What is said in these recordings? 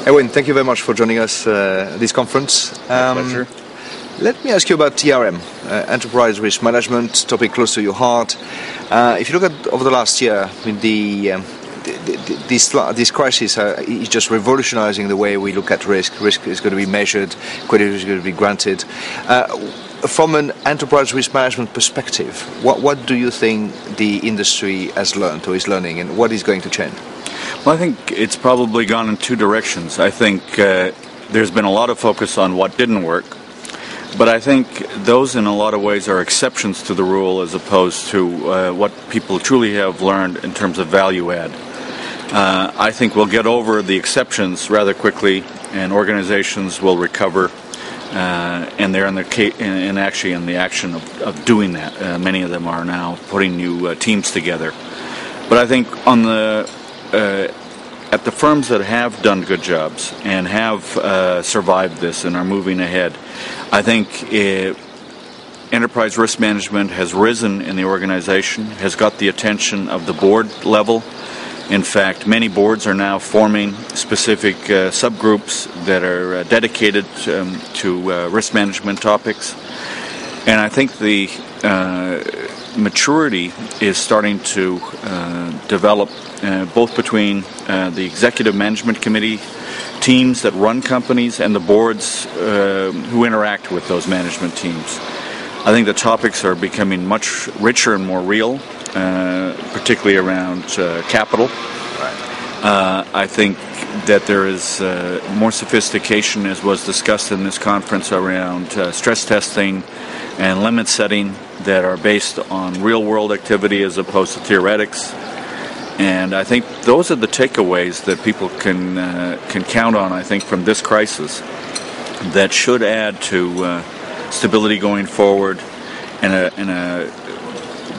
Erwin, thank you very much for joining us at this conference. My pleasure. Let me ask you about TRM, Enterprise Risk Management, topic close to your heart. If you look at over the last year, I mean, this crisis is just revolutionizing the way we look at risk. Risk is going to be measured, credit is going to be granted. From an enterprise risk management perspective, what do you think the industry has learned or is learning, and what is going to change? Well, I think it's probably gone in two directions. I think there's been a lot of focus on what didn't work, but I think those in a lot of ways are exceptions to the rule as opposed to what people truly have learned in terms of value add. I think we'll get over the exceptions rather quickly, and organizations will recover, and they're in the action of doing that. Many of them are now putting new teams together. But I think on at the firms that have done good jobs and have survived this and are moving ahead, I think enterprise risk management has risen in the organization, has got the attention of the board level. In fact, many boards are now forming specific subgroups that are dedicated to risk management topics. And I think the maturity is starting to develop both between the executive management committee teams that run companies and the boards who interact with those management teams. I think the topics are becoming much richer and more real, particularly around capital. I think that there is more sophistication, as was discussed in this conference, around stress testing and limit setting that are based on real-world activity as opposed to theoretics. And I think those are the takeaways that people can count on, I think, from this crisis that should add to stability going forward and a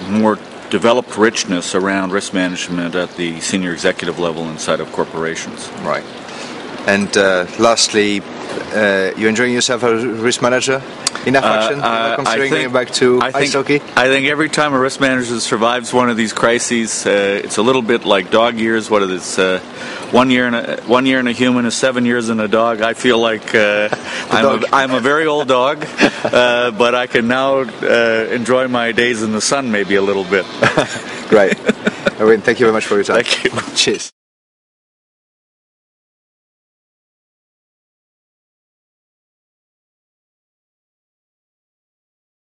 more developed richness around risk management at the senior executive level inside of corporations. Right. And lastly, you enjoying yourself as a risk manager? Enough action? Considering going back to ice hockey? I think every time a risk manager survives one of these crises, it's a little bit like dog years. What is this? 1 year in a human is 7 years in a dog. I feel like I'm a very old dog, but I can now enjoy my days in the sun maybe a little bit. Great. Erwin, thank you very much for your time. Thank you. Cheers.